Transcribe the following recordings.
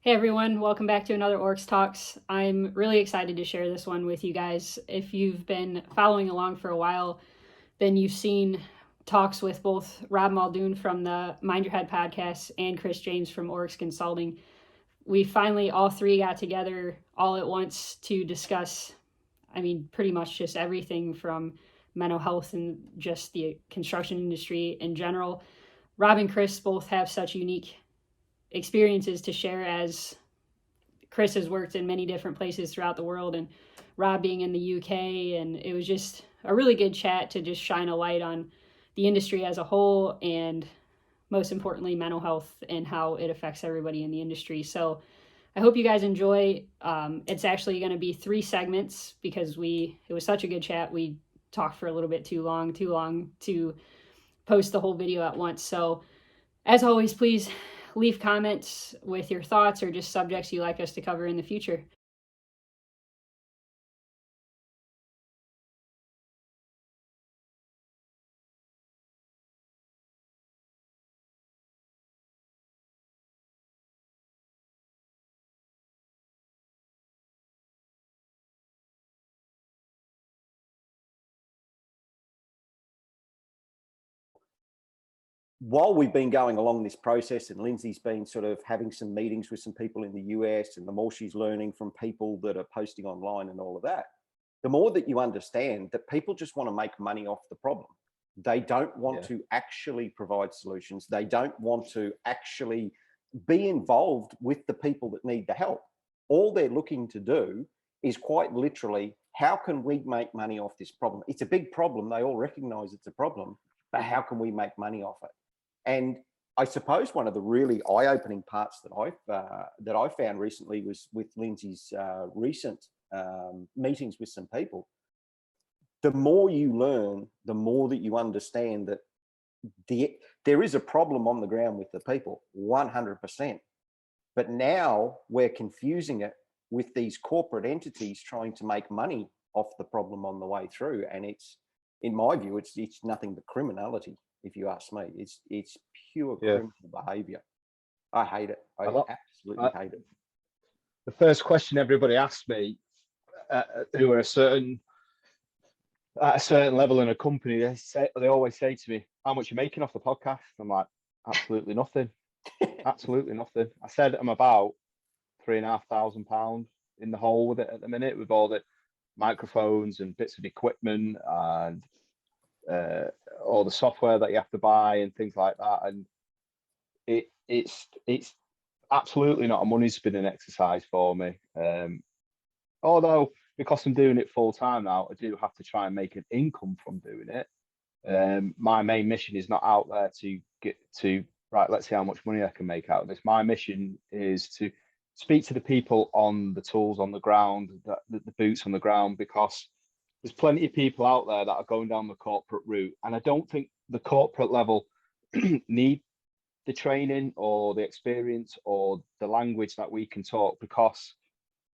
Hey everyone, welcome back to another Oryx Talks. I'm really excited to share this one with you guys. If you've been following along for a while, then you've seen talks with both Rob Muldoon from the Mind Your Head podcast and Chris James from Oryx Consulting. We finally all three got together all at once to discuss, pretty much just everything from mental health and just the construction industry in general. Rob and Chris both have such unique experiences to share, as Chris has worked in many different places throughout the world and Rob being in the UK. And it was just a really good chat to just shine a light on the industry as a whole, and most importantly, mental health and how it affects everybody in the industry. So I hope you guys enjoy. It's actually going to be 3 segments because it was such a good chat. We talked for a little bit too long to post the whole video at once. So as always, please leave comments with your thoughts or just subjects you'd like us to cover in the future. While we've been going along this process, and Lindsay's been sort of having some meetings with some people in the US, and the more she's learning from people that are posting online and all of that, the more that you understand that people just want to make money off the problem. They don't want to actually provide solutions. They don't want to actually be involved with the people that need the help. All they're looking to do is quite literally, how can we make money off this problem? It's a big problem. They all recognize it's a problem, but how can we make money off it? And I suppose one of the really eye-opening parts that I found recently was with Lindsay's recent meetings with some people. The more you learn, the more that you understand that there is a problem on the ground with the people, 100%. But now we're confusing it with these corporate entities trying to make money off the problem on the way through. And it's, in my view, it's nothing but criminality. If you ask me, it's pure criminal behavior. I hate it. I absolutely hate it. The first question everybody asks me, who are at a certain level in a company, they always say to me, "How much are you making off the podcast?" I'm like, absolutely nothing. Absolutely nothing. I said I'm about £3,500 in the hole with it at the minute, with all the microphones and bits of equipment and all the software that you have to buy and things like that. And it's absolutely not a money spinning exercise for me. Although because I'm doing it full time now, I do have to try and make an income from doing it. My main mission is not out there to get to, right, let's see how much money I can make out of this. My mission is to speak to the people on the tools on the ground, the boots on the ground, because there's plenty of people out there that are going down the corporate route. And I don't think the corporate level need the training or the experience or the language that we can talk, because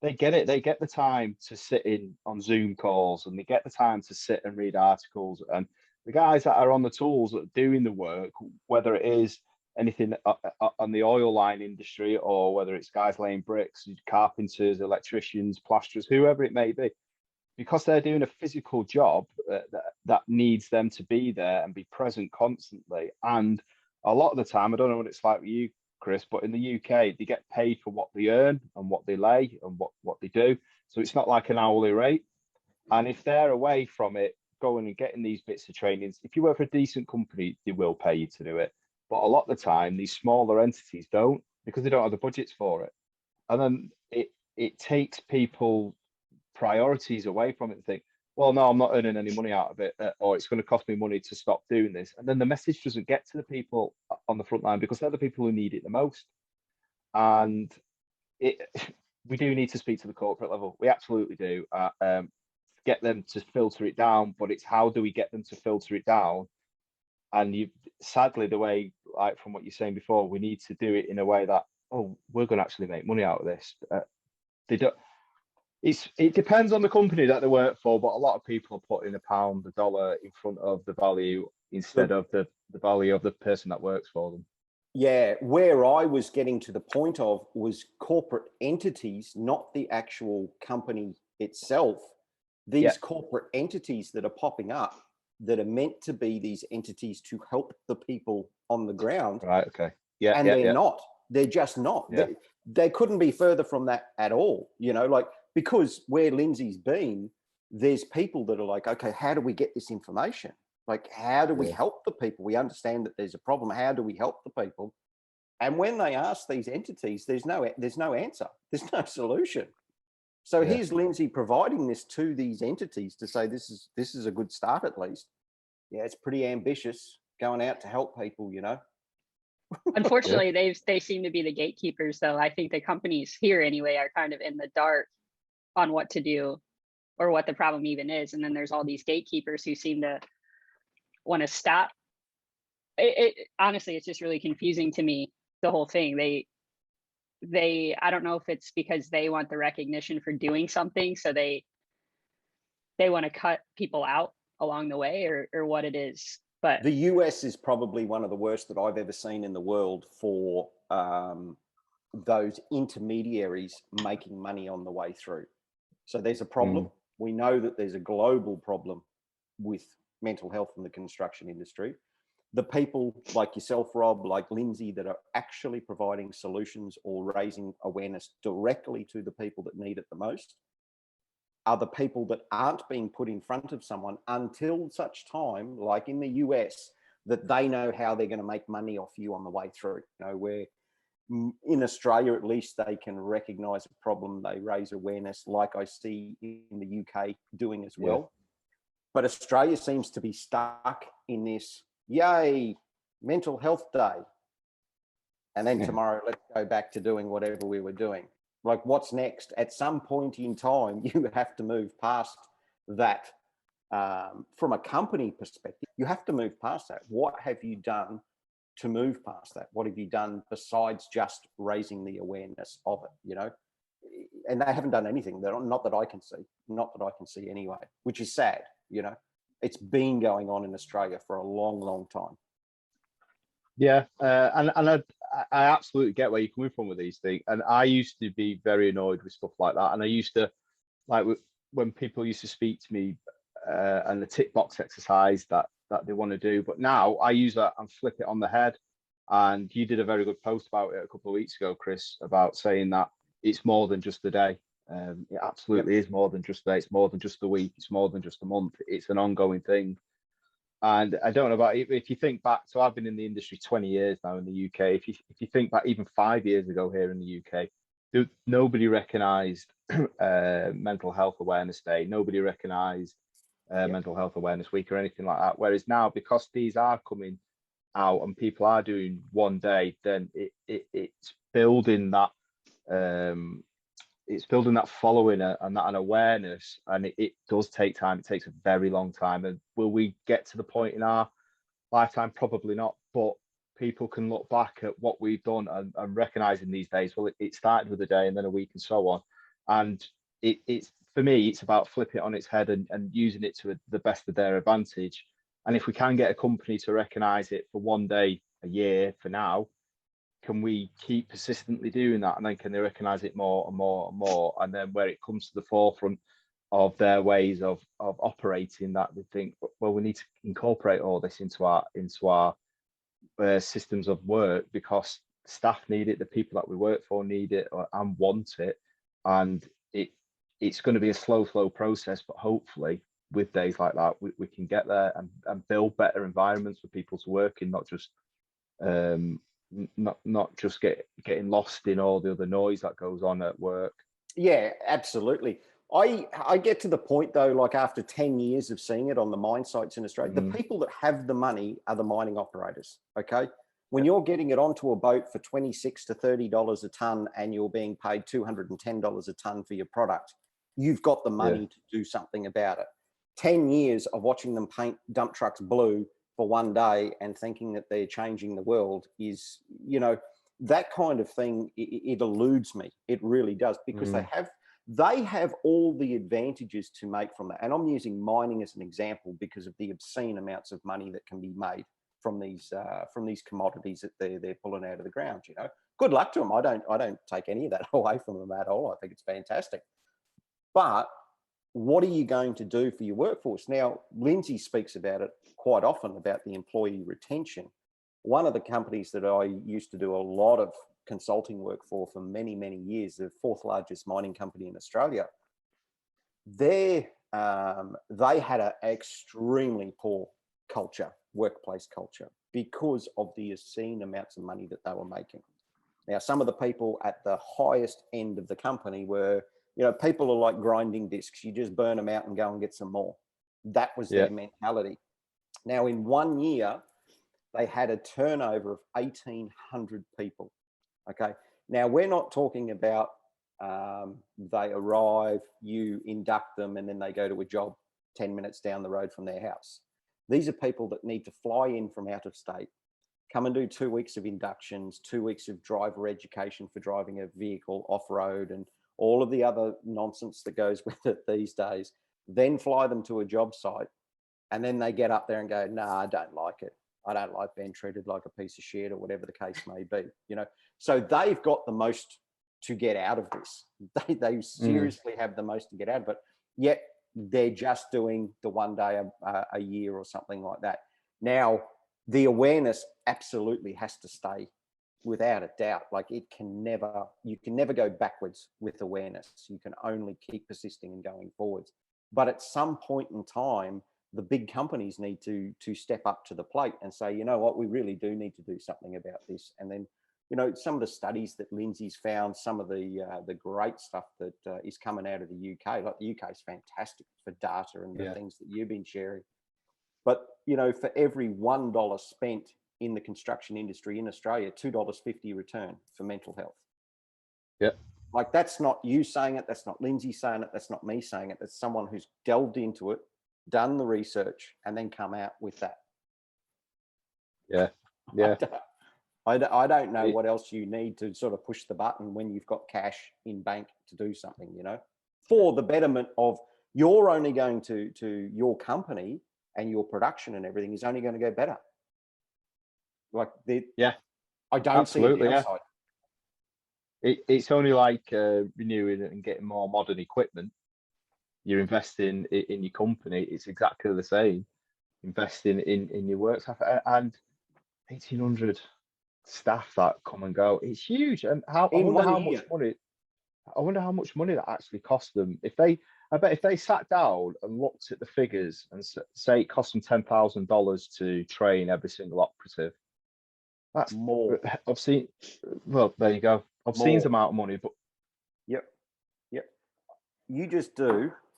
they get it. They get the time to sit in on Zoom calls, and they get the time to sit and read articles. And the guys that are on the tools that are doing the work, whether it is anything on the oil line industry, or whether it's guys laying bricks, carpenters, electricians, plasterers, whoever it may be, because they're doing a physical job that needs them to be there and be present constantly. And a lot of the time, I don't know what it's like with you, Chris, but in the UK, they get paid for what they earn and what they lay and what they do. So it's not like an hourly rate. And if they're away from it, going and getting these bits of trainings, if you work for a decent company, they will pay you to do it. But a lot of the time, these smaller entities don't, because they don't have the budgets for it. And then it takes people priorities away from it and think, well, no, I'm not earning any money out of it, or it's going to cost me money to stop doing this. And then the message doesn't get to the people on the front line, because they're the people who need it the most. And we do need to speak to the corporate level. We absolutely do. Get them to filter it down, but it's how do we get them to filter it down? And sadly, the way, like from what you're saying before, we need to do it in a way that, oh, we're going to actually make money out of this. They don't. It depends on the company that they work for, but a lot of people are putting a pound, a dollar in front of the value instead of the value of the person that works for them. Yeah, where I was getting to the point of was corporate entities, not the actual company itself. These corporate entities that are popping up that are meant to be these entities to help the people on the ground. Right. Okay. Yeah. And they're not. They're just not. Yeah. They couldn't be further from that at all. You know, like, because where Lindsay's been, there's people that are like, okay, how do we get this information? Like, how do we help the people? We understand that there's a problem. How do we help the people? And when they ask these entities, there's no answer. There's no solution. So here's Lindsay providing this to these entities to say, this is a good start at least. Yeah, it's pretty ambitious going out to help people, you know. Unfortunately, they seem to be the gatekeepers, though. I think the companies here anyway are kind of in the dark on what to do or what the problem even is. And then there's all these gatekeepers who seem to want to stop. Honestly, it's just really confusing to me, the whole thing. They I don't know if it's because they want the recognition for doing something, so they want to cut people out along the way, or what it is. But the US is probably one of the worst that I've ever seen in the world for those intermediaries making money on the way through. So there's a problem. We know that there's a global problem with mental health in the construction industry. The people like yourself, Rob, like Lindsay, that are actually providing solutions or raising awareness directly to the people that need it the most are the people that aren't being put in front of someone until such time, like in the US, that they know how they're going to make money off you on the way through. You know, where in Australia, at least, they can recognize a problem, they raise awareness, like I see in the UK doing as well. But Australia seems to be stuck in this, yay, mental health day. And then tomorrow, let's go back to doing whatever we were doing. Like, what's next? At some point in time, you have to move past that. From a company perspective, you have to move past that. What have you done to move past that? What have you done besides just raising the awareness of it, you know? And they haven't done anything. Not that I can see anyway, which is sad, you know? It's been going on in Australia for a long, long time. Yeah, and I absolutely get where you're coming from with these things. And I used to be very annoyed with stuff like that. And I used to, like, when people used to speak to me and the tick box exercise that they want to do. But now I use that and flip it on the head. And you did a very good post about it a couple of weeks ago, Chris, about saying that it's more than just the day. It absolutely is more than just the day. It's more than just the week. It's more than just a month. It's an ongoing thing. And I don't know about if you think back, so I've been in the industry 20 years now in the UK. If you think back even 5 years ago here in the UK, nobody recognised Mental Health Awareness Day. Nobody recognised Mental Health Awareness Week or anything like that. Whereas now, because these are coming out and people are doing one day, then it's building that following and that an awareness, and it does take time. It takes a very long time. And will we get to the point in our lifetime? Probably not, but people can look back at what we've done and recognizing these days, well, it started with a day and then a week and so on. And it's for me, it's about flipping it on its head and using it to the best of their advantage. And if we can get a company to recognize it for one day a year for now, can we keep persistently doing that? And then can they recognize it more and more and more? And then where it comes to the forefront of their ways of operating, that they think, well, we need to incorporate all this into our systems of work, because staff need it, the people that we work for need it and want it. And it's going to be a slow process, but hopefully with days like that, we can get there and build better environments for people to work in, not just getting lost in all the other noise that goes on at work. Yeah, absolutely. I get to the point though, like after 10 years of seeing it on the mine sites in Australia, the people that have the money are the mining operators. Okay. When you're getting it onto a boat for $26 to $30 a ton and you're being paid $210 a ton for your product, you've got the money to do something about it. 10 years of watching them paint dump trucks blue for one day and thinking that they're changing the world is, you know, that kind of thing, it eludes me. It really does, because they have all the advantages to make from that. And I'm using mining as an example because of the obscene amounts of money that can be made from these commodities that they're pulling out of the ground. You know, good luck to them. I don't take any of that away from them at all. I think it's fantastic. But what are you going to do for your workforce? Now, Lindsay speaks about it quite often, about the employee retention. One of the companies that I used to do a lot of consulting work for many, many years, the fourth largest mining company in Australia, they had an extremely poor culture, workplace culture, because of the obscene amounts of money that they were making. Now, some of the people at the highest end of the company were, people are like grinding discs. You just burn them out and go and get some more. That was their mentality. Now, in 1 year, they had a turnover of 1,800 people. Okay. Now, we're not talking about they arrive, you induct them, and then they go to a job 10 minutes down the road from their house. These are people that need to fly in from out of state, come and do 2 weeks of inductions, 2 weeks of driver education for driving a vehicle off-road and all of the other nonsense that goes with it these days, then fly them to a job site. And then they get up there and go, nah, I don't like it. I don't like being treated like a piece of shit, or whatever the case may be, So they've got the most to get out of this. They seriously have the most to get out of it. Yet they're just doing the 1 day a year or something like that. Now, the awareness absolutely has to stay, without a doubt. Like, you can never go backwards with awareness. You can only keep persisting and going forwards. But at some point in time, the big companies need to step up to the plate and say, you know what, we really do need to do something about this. And then, some of the studies that Lindsay's found, some of the great stuff that is coming out of the UK, like the UK is fantastic for data and the things that you've been sharing. But, for every $1 spent in the construction industry in Australia, $2.50 return for mental health. Yeah. Like, that's not you saying it. That's not Lindsay saying it. That's not me saying it. That's someone who's delved into it, done the research, and then come out with that. Yeah. Yeah. I don't know what else you need to sort of push the button when you've got cash in bank to do something, for the betterment of, you're only going to your company, and your production and everything is only going to go better. Like, I don't absolutely, see the downside. It's only like renewing and getting more modern equipment. You're investing in your company. It's exactly the same. Investing in your work staff, and 1,800 staff that come and go. It's huge. And I wonder how much money that actually cost them. I bet if they sat down and looked at the figures and say it cost them $10,000 to train every single operative, that's more. I've seen. Well, there you go. I've seen the amount of money, but yep.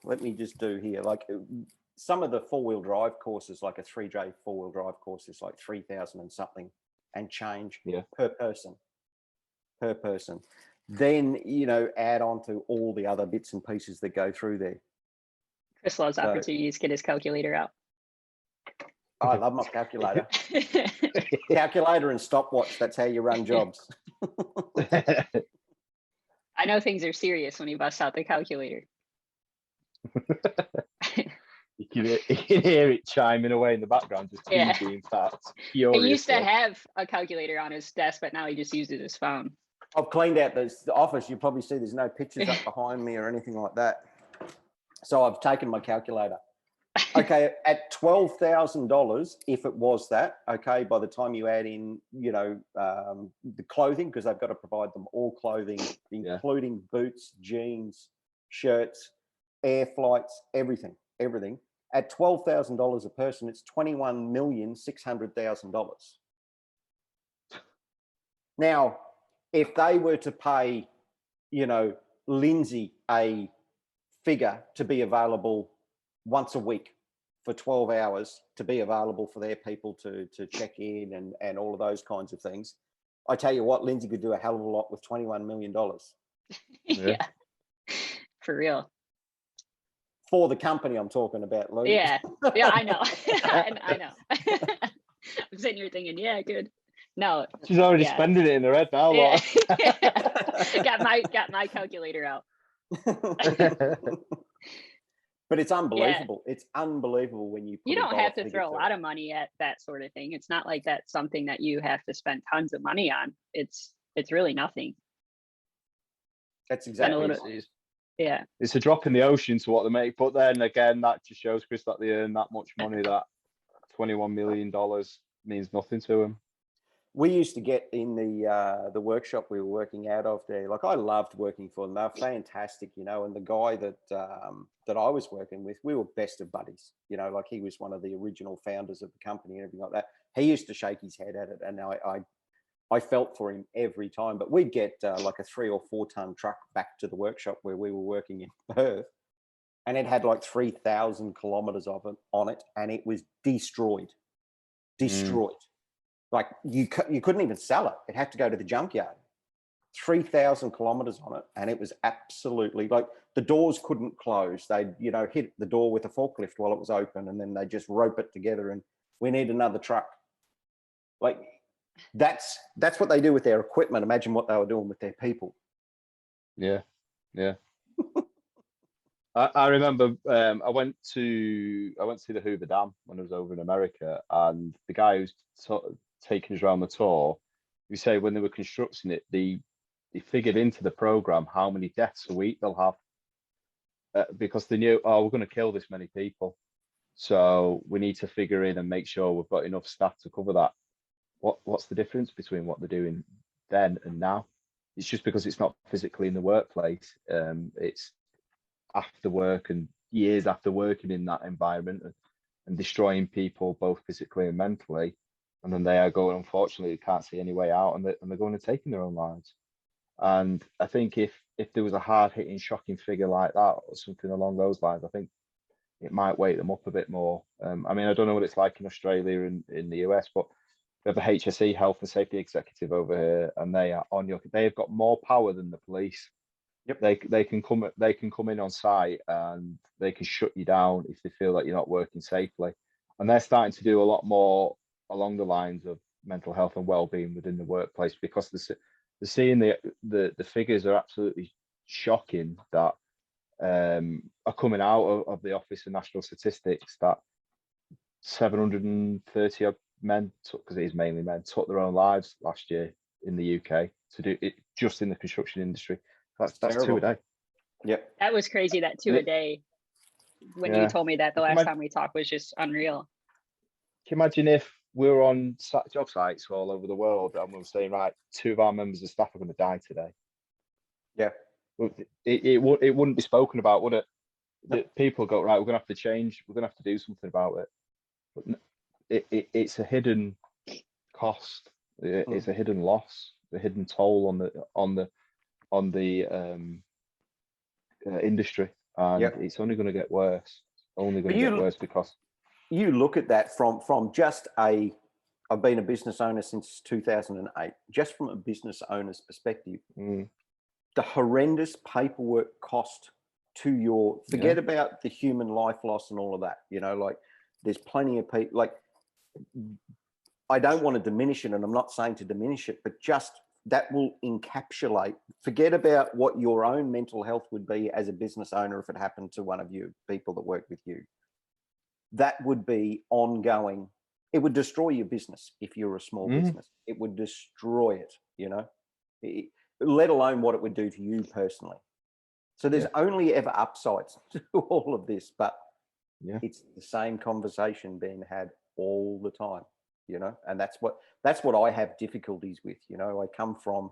Let me just do here. Like, some of the 4-wheel drive courses, like a 3J 4-wheel drive course, is like 3,000 and something and change per person. Then, add on to all the other bits and pieces that go through there. Chris loves opportunities to get his calculator out. I love my calculator. Calculator and stopwatch. That's how you run jobs. I know things are serious when he busts out the calculator. You can hear it chiming away in the background, just being fat. He used to have a calculator on his desk, but now he just uses his phone. I've cleaned out the office. You probably see there's no pictures up behind me or anything like that. So I've taken my calculator. Okay, at $12,000, if it was that, okay, by the time you add in, the clothing, because they've got to provide them all clothing, including boots, jeans, shirts, air flights, everything. At $12,000 a person, it's $21,600,000. Now, if they were to pay, Lindsay a figure to be available once a week for 12 hours, to be available for their people to check in and all of those kinds of things, I tell you what, Lindsay could do a hell of a lot with $21 million. Yeah, for real. For the company I'm talking about, Lou. Yeah, I know. I know. I'm sitting here thinking, yeah, good. No, she's already spending it in her head now. Yeah. got my calculator out. But it's unbelievable. Yeah. It's unbelievable when you don't have to throw a lot of money at that sort of thing. It's not like that's something that you have to spend tons of money on. It's it's really nothing. That's And a exactly little, it. yeah. It's a drop in the ocean to what they make. But then again, that just shows, Chris, that they earn that much money, that $21 million means nothing to them. We used to get in the workshop we were working out of there. Like, I loved working for them. They're fantastic, you know. And the guy that I was working with, we were best of buddies. You know, like, he was one of the original founders of the company and everything like that. He used to shake his head at it, and I felt for him every time. But we'd get like a 3 or 4 ton truck back to the workshop where we were working in Perth, and it had like 3,000 kilometers of it on it, and it was destroyed. Like, you couldn't even sell it. It had to go to the junkyard. 3,000 kilometers on it, and it was absolutely, like, the doors couldn't close. They'd, you know, hit the door with a forklift while it was open, and then they just rope it together, and we need another truck. Like, that's what they do with their equipment. Imagine what they were doing with their people. Yeah. I remember I went to see the Hoover Dam when I was over in America, and the guy who's taking us around the tour, we say when they were constructing it, they figured into the program how many deaths a week they'll have, because they knew, oh, we're going to kill this many people, so we need to figure in and make sure we've got enough staff to cover that. What's the difference between what they're doing then and now? It's just because it's not physically in the workplace. It's after work and years after working in that environment and destroying people both physically and mentally. And then they are going, unfortunately, they can't see any way out, and they're going and taking their own lives. And I think if there was a hard-hitting, shocking figure like that, or something along those lines, I think it might wake them up a bit more. I mean, I don't know what it's like in Australia and in the US, but we have a HSE, Health and Safety Executive, over here, and they've got more power than the police. Yep. They can come in on site, and they can shut you down if they feel that you're not working safely. And they're starting to do a lot more along the lines of mental health and well-being within the workplace, because they're seeing the figures are absolutely shocking that are coming out of the Office of National Statistics, that 730 odd men, because it is mainly men, took their own lives last year in the UK to do it just in the construction industry. That's 2 a day. Yep. That was crazy, that 2 a day. When you told me that the last time we talked was just unreal. Can you imagine if we were on job sites all over the world and we were saying, right, 2 of our members of staff are going to die today? Yeah. It wouldn't be spoken about, would it? That people go, right, we're going to have to change, we're going to have to do something about it. But it's a hidden cost. It's a hidden loss, a hidden toll on the industry, and it's only going to get worse. Because you look at that from just I've been a business owner since 2008. Just from a business owner's perspective, the horrendous paperwork cost to your, forget about the human life loss and all of that. You know, like, there's plenty of people, like, I don't want to diminish it, and I'm not saying to diminish it, but just that will encapsulate, forget about what your own mental health would be as a business owner if it happened to one of you, people that work with you. That would be ongoing. It would destroy your business if you're a small business. It would destroy it, you know, let alone what it would do to you personally. So there's only ever upsides to all of this, but it's the same conversation being had all the time, you know, and that's what I have difficulties with. You know, I come from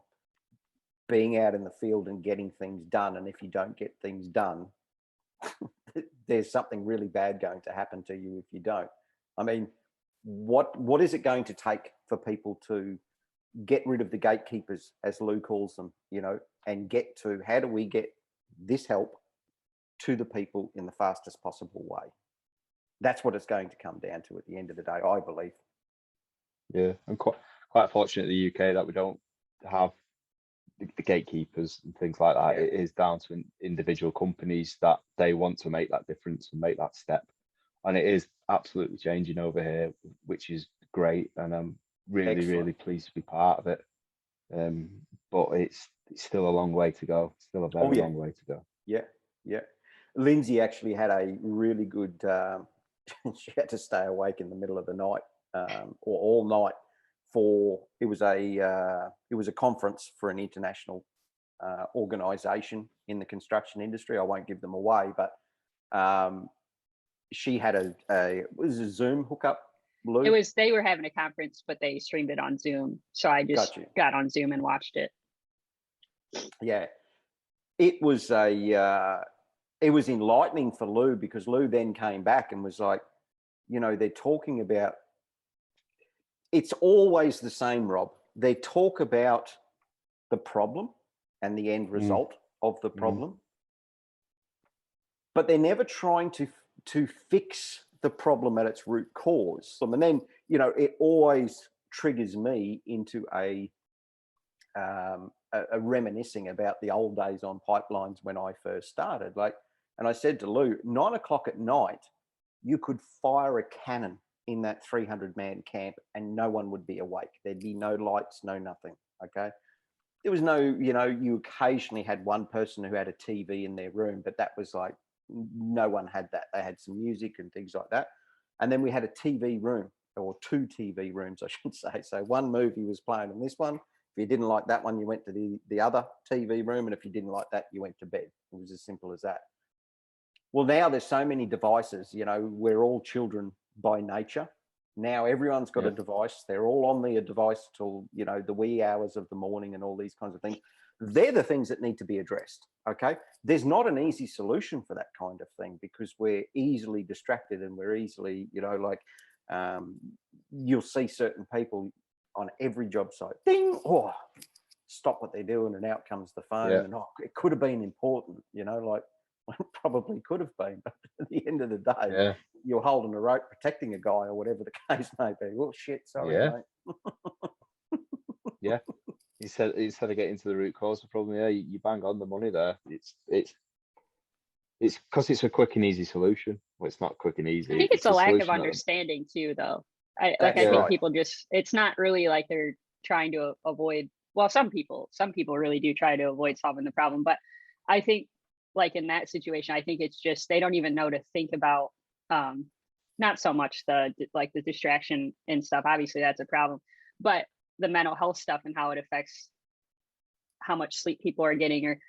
being out in the field and getting things done, and if you don't get things done, there's something really bad going to happen to you if you don't. I mean, what is it going to take for people to get rid of the gatekeepers, as Lou calls them, you know, and get to, how do we get this help to the people in the fastest possible way? That's what it's going to come down to at the end of the day, I believe. Yeah, I'm quite fortunate in the UK that we don't have the gatekeepers and things like that. It is down to individual companies that they want to make that difference and make that step, and it is absolutely changing over here, which is great, and I'm really pleased to be part of it. But it's still a long way to go. Still a very long way to go. Yeah. Lindsay actually had a really good. She had to stay awake in the middle of the night, or all night, it was a conference for an international organization in the construction industry. I won't give them away, but she had it was a Zoom hookup, Lou? They were having a conference, but they streamed it on Zoom. So I just got on Zoom and watched it. Yeah. It was enlightening for Lou, because Lou then came back and was like, they're talking about, it's always the same, Rob. They talk about the problem and the end result of the problem, but they're never trying to fix the problem at its root cause. And then, it always triggers me into a reminiscing about the old days on pipelines when I first started. And I said to Lou, 9 o'clock at night, you could fire a cannon in that 300-man camp and no one would be awake. There'd be no lights, no nothing. Okay. There was no, you occasionally had one person who had a TV in their room, but that was like, no one had that. They had some music and things like that. And then we had a TV room, or 2 TV rooms, I should say. So one movie was playing in this one. If you didn't like that one, you went to the other TV room. And if you didn't like that, you went to bed. It was as simple as that. Well, now there's so many devices, we're all children by nature. Now everyone's got a device. They're all on their device till, the wee hours of the morning and all these kinds of things. They're the things that need to be addressed. Okay. There's not an easy solution for that kind of thing, because we're easily distracted and we're easily, you'll see certain people on every job site, ding, stop what they're doing, and out comes the phone. And it could have been important, probably could have been, but at the end of the day, you're holding a rope protecting a guy or whatever the case may be. Well, shit, sorry, mate. Yeah. Instead of getting to the root cause of the problem, you bang on the money there. It's because it's a quick and easy solution. Well, it's not quick and easy. I think it's a lack of understanding too, though. I think people it's not really like they're trying to avoid. Well, some people really do try to avoid solving the problem, but I think, like in that situation, I think it's just they don't even know to think about not so much the distraction and stuff. Obviously, that's a problem, but the mental health stuff and how it affects how much sleep people are getting, or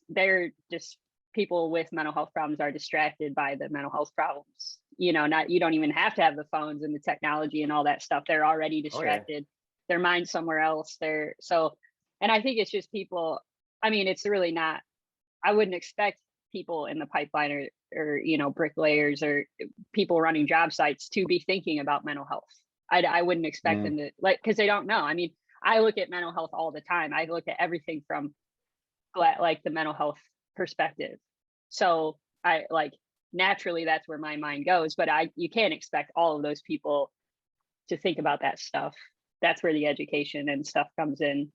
they're just people with mental health problems are distracted by the mental health problems. You don't even have to have the phones and the technology and all that stuff. They're already distracted. Their mind's somewhere else. And I think it's just people. I mean, it's really not. I wouldn't expect people in the pipeline or bricklayers or people running job sites to be thinking about mental health. I wouldn't expect them to, because they don't know. I mean, I look at mental health all the time. I look at everything from the mental health perspective. So naturally that's where my mind goes, but you can't expect all of those people to think about that stuff. That's where the education and stuff comes in.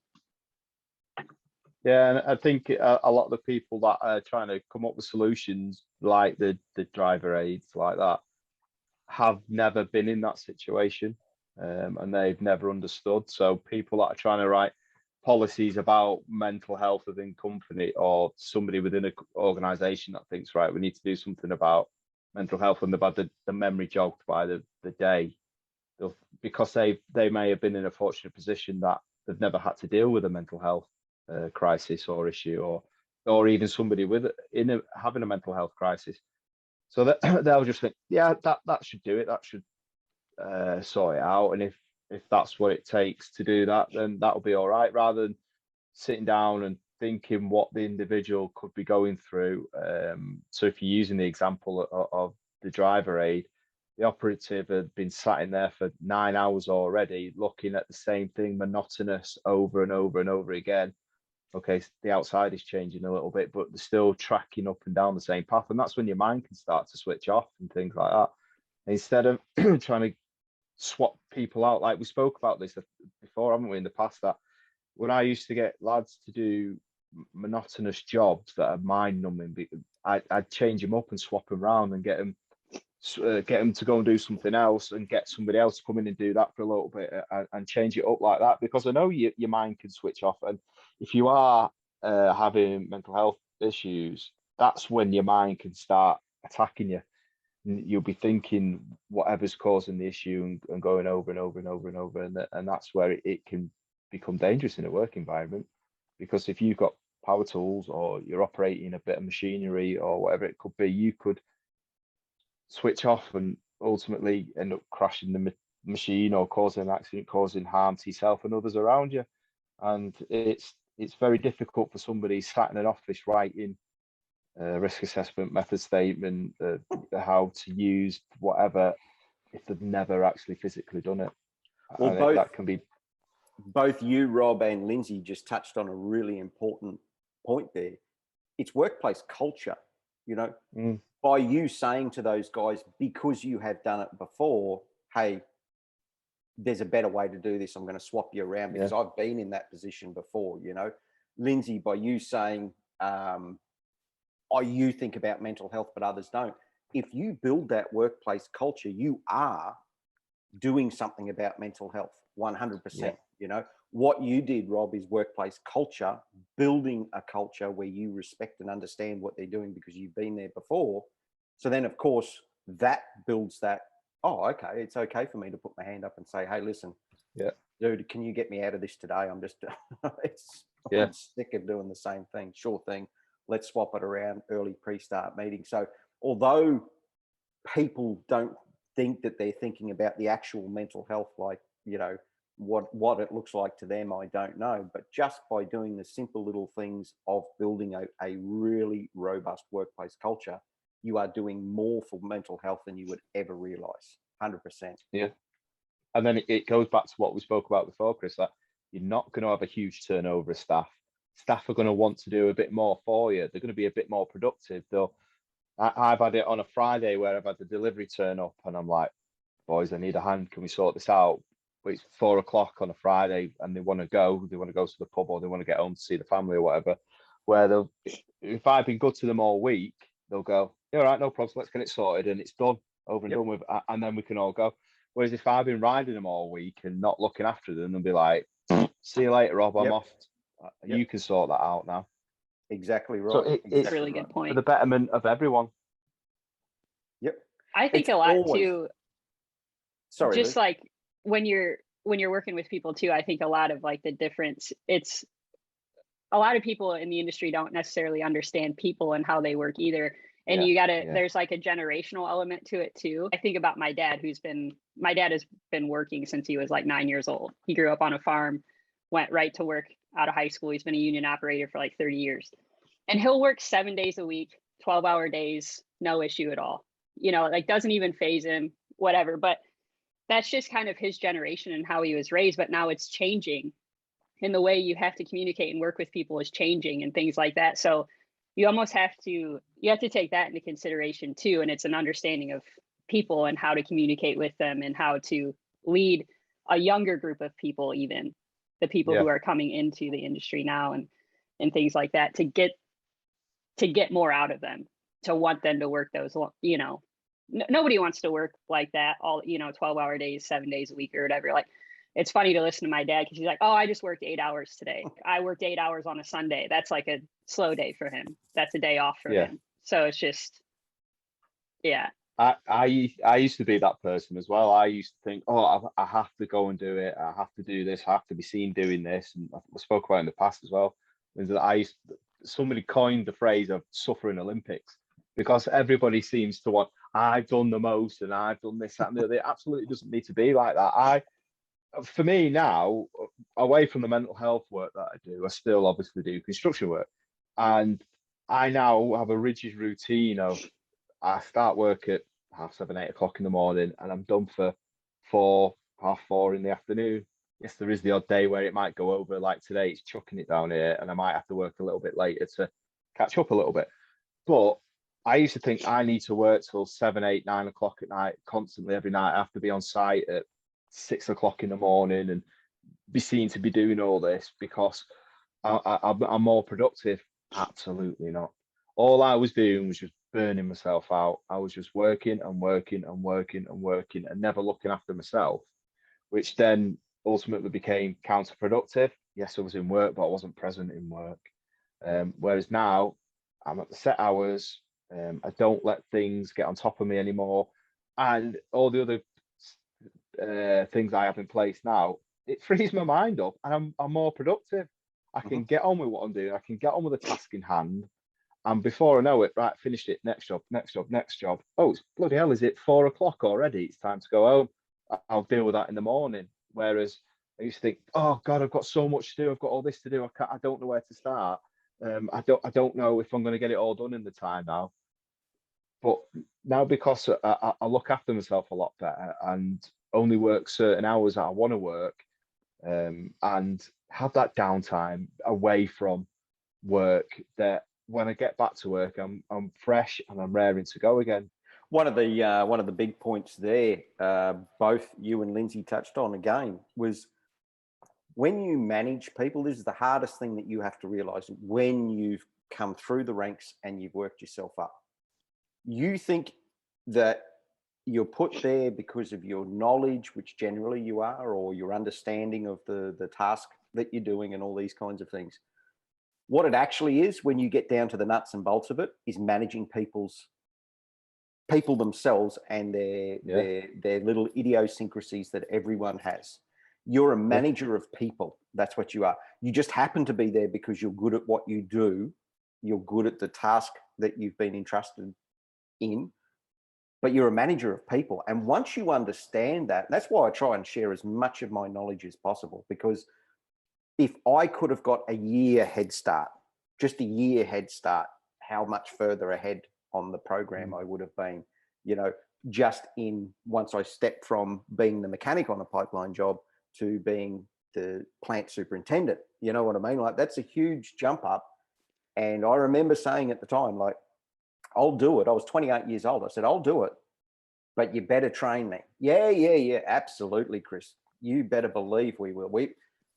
Yeah, and I think a lot of the people that are trying to come up with solutions like the driver aids like that have never been in that situation, and they've never understood. So people that are trying to write policies about mental health within company, or somebody within an organization that thinks, right, we need to do something about mental health, and they've had the memory jogged by the day, because they may have been in a fortunate position that they've never had to deal with a mental health crisis or issue, or even somebody having a mental health crisis. So that they'll just think, that should do it. That should sort it out. And if that's what it takes to do that, then that'll be all right. Rather than sitting down and thinking what the individual could be going through. So if you're using the example of the driver aid, the operative had been sat in there for 9 hours already, looking at the same thing, monotonous over and over and over again. Okay, the outside is changing a little bit, but they're still tracking up and down the same path. And that's when your mind can start to switch off and things like that. Instead of trying to swap people out, like we spoke about this before, haven't we, in the past, that when I used to get lads to do monotonous jobs that are mind numbing, I'd change them up and swap them around and get them to go and do something else, and get somebody else to come in and do that for a little bit, and change it up like that, because I know your mind can switch off. And if you are having mental health issues, that's when your mind can start attacking you. you'll be thinking whatever's causing the issue and going over and over and over and over, and that's where it can become dangerous in a work environment. Because if you've got power tools or you're operating a bit of machinery or whatever it could be, you could switch off and ultimately end up crashing the machine or causing an accident, causing harm to yourself and others around you. And it's very difficult for somebody sat in an office writing risk assessment, method statement, how to use whatever, if they've never actually physically done it. Well, that can be. Both you, Rob, and Lindsay just touched on a really important point there. It's workplace culture, you know, by you saying to those guys, because you have done it before, hey, there's a better way to do this. I'm going to swap you around because I've been in that position before, you know. Lindsay, by you saying, you think about mental health, but others don't. If you build that workplace culture, you are doing something about mental health, 100%. Yeah. You know, what you did, Rob, is workplace culture, building a culture where you respect and understand what they're doing because you've been there before. So then, of course, that builds that, oh, okay, it's okay for me to put my hand up and say, hey, listen, dude, can you get me out of this today? I'm just, I'm sick of doing the same thing. Sure thing. Let's swap it around, early pre-start meeting. So although people don't think that they're thinking about the actual mental health, like, you know, what it looks like to them, I don't know. But just by doing the simple little things of building a really robust workplace culture, you are doing more for mental health than you would ever realize. 100%. Yeah. And then it goes back to what we spoke about before, Chris, that you're not going to have a huge turnover of staff. Staff are going to want to do a bit more for you. They're going to be a bit more productive. Though I've had it on a Friday where I've had the delivery turn up and I'm like, boys, I need a hand. Can we sort this out? But it's 4 o'clock on a Friday and they want to go to the pub or they want to get home to see the family or whatever. Where if I've been good to them all week, they'll go, yeah, all right, no problem. Let's get it sorted and it's done, over and done with, and then we can all go. Whereas if I've been riding them all week and not looking after them, they'll be like, see you later, Rob, I'm off. You can sort that out now. Exactly right. So it's a really good point. For the betterment of everyone. Yep. I think a lot too. Sorry. Just Liz. Like when you're working with people too, I think a lot of like the difference, it's a lot of people in the industry don't necessarily understand people and how they work either. And you gotta, there's like a generational element to it too. I think about my dad has been working since he was like 9 years old. He grew up on a farm, went right to work out of high school. He's been a union operator for like 30 years. And he'll work 7 days a week, 12-hour days, no issue at all. You know, like doesn't even phase him, whatever. But that's just kind of his generation and how he was raised. But now it's changing. And the way you have to communicate and work with people is changing and things like that. So you almost have to take that into consideration too. And it's an understanding of people and how to communicate with them and how to lead a younger group of people, even the people who are coming into the industry now and things like that, to get more out of them, to want them to work those, you know, nobody wants to work like that all, you know, 12-hour days, 7 days a week or whatever. Like, it's funny to listen to my dad because he's like, oh, I just worked 8 hours today. I worked 8 hours on a Sunday. That's like a slow day for him. That's a day off for him. So it's just, I used to be that person as well. I used to think, oh, I have to go and do it. I have to do this. I have to be seen doing this. And I spoke about it in the past as well. Somebody coined the phrase of suffering Olympics because everybody seems to want, I've done the most and I've done this, that, and the other. It absolutely doesn't need to be like that. For me now, away from the mental health work that I do, I still obviously do construction work. And I now have a rigid routine of I start work at 7:30, 8 o'clock in the morning and I'm done for 4:30 in the afternoon. Yes, there is the odd day where it might go over, like today, it's chucking it down here and I might have to work a little bit later to catch up a little bit. But I used to think I need to work till 7, 8, 9 o'clock at night, constantly every night. I have to be on site at 6 o'clock in the morning and be seen to be doing all this because I'm more productive. Absolutely not. All I was doing was just burning myself out. I was just working and working and working and working and never looking after myself, which then ultimately became counterproductive. Yes, I was in work, but I wasn't present in work. Whereas now I'm at the set hours, I don't let things get on top of me anymore. And all the other things I have in place now, it frees my mind up, and I'm more productive. I can get on with what I'm doing. I can get on with the task in hand. And before I know it, right, finished it, next job, next job, next job. Oh, it's bloody hell, is it 4 o'clock already? It's time to go home. I'll deal with that in the morning. Whereas I used to think, oh God, I've got so much to do. I've got all this to do. I don't know where to start. I don't know if I'm going to get it all done in the time now. But now, because I look after myself a lot better and only work certain hours that I want to work, and have that downtime away from work, that when I get back to work, I'm fresh and I'm raring to go again. One of the big points there, both you and Lindsay touched on again, was when you manage people, this is the hardest thing that you have to realize when you've come through the ranks and you've worked yourself up. You think that you're put there because of your knowledge, which generally you are, or your understanding of the task that you're doing and all these kinds of things. What it actually is, when you get down to the nuts and bolts of it, is managing people themselves and their little idiosyncrasies that everyone has. You're a manager of people. That's what you are. You just happen to be there because you're good at what you do. You're good at the task that you've been entrusted in, but you're a manager of people. And once you understand that, that's why I try and share as much of my knowledge as possible, because if I could have got a year head start, just a year head start, how much further ahead on the program I would have been, just in once I stepped from being the mechanic on a pipeline job to being the plant superintendent. You know what I mean? Like, that's a huge jump up. And I remember saying at the time, like, I'll do it. I was 28 years old. I said, I'll do it, but you better train me. Yeah. Absolutely, Chris. You better believe we will.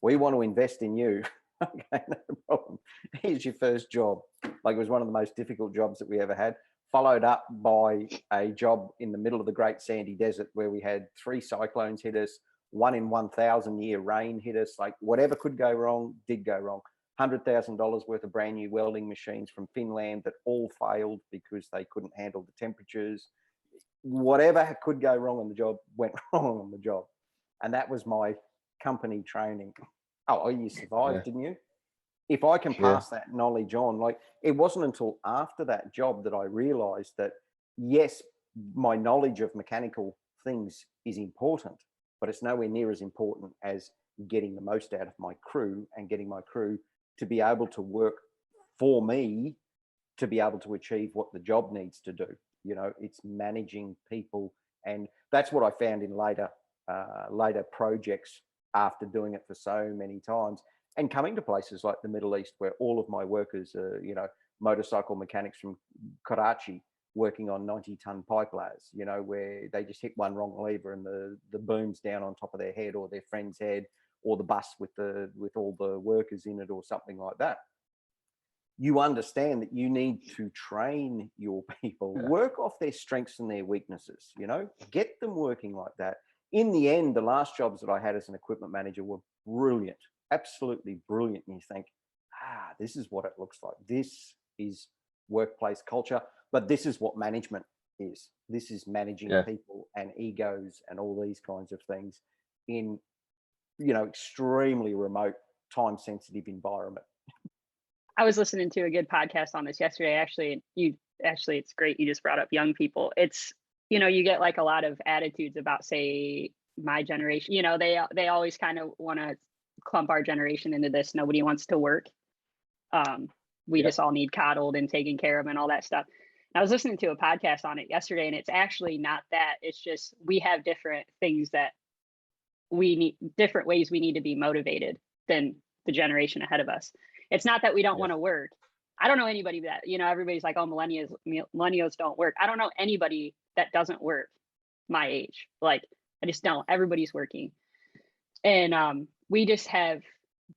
We want to invest in you. Okay, no problem. Here's your first job. Like, it was one of the most difficult jobs that we ever had, followed up by a job in the middle of the Great Sandy Desert where we had 3 cyclones hit us, 1 in 1,000 year rain hit us. Like, whatever could go wrong did go wrong. $100,000 worth of brand new welding machines from Finland that all failed because they couldn't handle the temperatures. Whatever could go wrong on the job went wrong on the job. And that was my company training. Oh, you survived, didn't you? If I can pass that knowledge on, like, it wasn't until after that job that I realized that, yes, my knowledge of mechanical things is important, but it's nowhere near as important as getting the most out of my crew and getting my crew to be able to work for me, to be able to achieve what the job needs to do. It's managing people. And that's what I found in later projects after doing it for so many times, and coming to places like the Middle East where all of my workers are, motorcycle mechanics from Karachi working on 90-ton pipe layers, where they just hit one wrong lever and the boom's down on top of their head or their friend's head, or the bus with all the workers in it, or something like that. You understand that you need to train your people, work off their strengths and their weaknesses, get them working like that. In the end, the last jobs that I had as an equipment manager were brilliant, absolutely brilliant. And you think, this is what it looks like. This is workplace culture, but this is what management is. This is managing people and egos and all these kinds of things in, extremely remote, time-sensitive environment. I was listening to a good podcast on this yesterday. Actually, it's great you just brought up young people. It's, you get like a lot of attitudes about, say, my generation. They always kind of want to clump our generation into this. Nobody wants to work. We just all need coddled and taken care of and all that stuff. And I was listening to a podcast on it yesterday, and it's actually not that. It's just we have different things that we need, different ways we need to be motivated than the generation ahead of us. It's not that we don't want to work. I don't know anybody that, everybody's like, oh, millennials don't work. I don't know anybody that doesn't work my age. Like, I just don't. Everybody's working. And we just have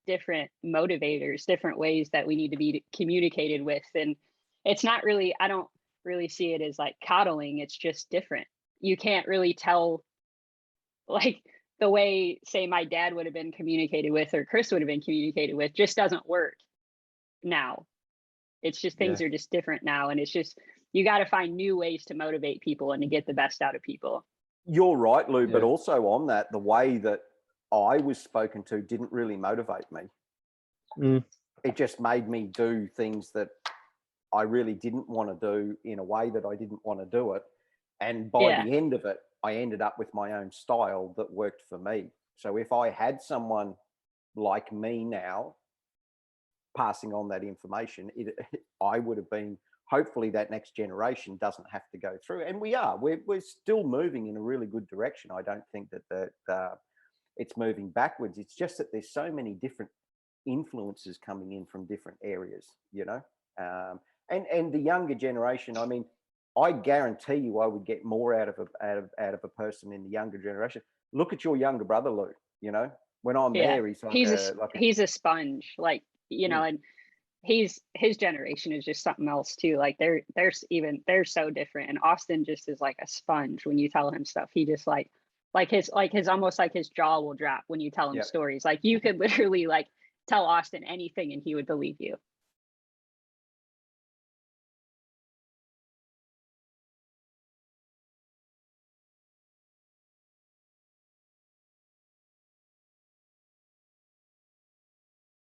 different motivators, different ways that we need to be communicated with. And it's not really, I don't really see it as like coddling. It's just different. You can't really tell, like, the way, say, my dad would have been communicated with or Chris would have been communicated with just doesn't work now. It's just things are just different now, and it's just you got to find new ways to motivate people and to get the best out of people. You're right, Lou, but also on that, the way that I was spoken to didn't really motivate me. It just made me do things that I really didn't want to do in a way that I didn't want to do it. And by the end of it, I ended up with my own style that worked for me. So if I had someone like me now passing on that information, I would have been, hopefully that next generation doesn't have to go through. And we're still moving in a really good direction. I don't think that it's moving backwards. It's just that there's so many different influences coming in from different areas, and the younger generation. I mean, I guarantee you, I would get more out of a person in the younger generation. Look at your younger brother, Lou. When I'm there, he's he's a sponge, and his generation is just something else too. Like they're so different, and Austin just is like a sponge. When you tell him stuff, he just like his almost like his jaw will drop when you tell him stories. Like you could literally like tell Austin anything and he would believe you.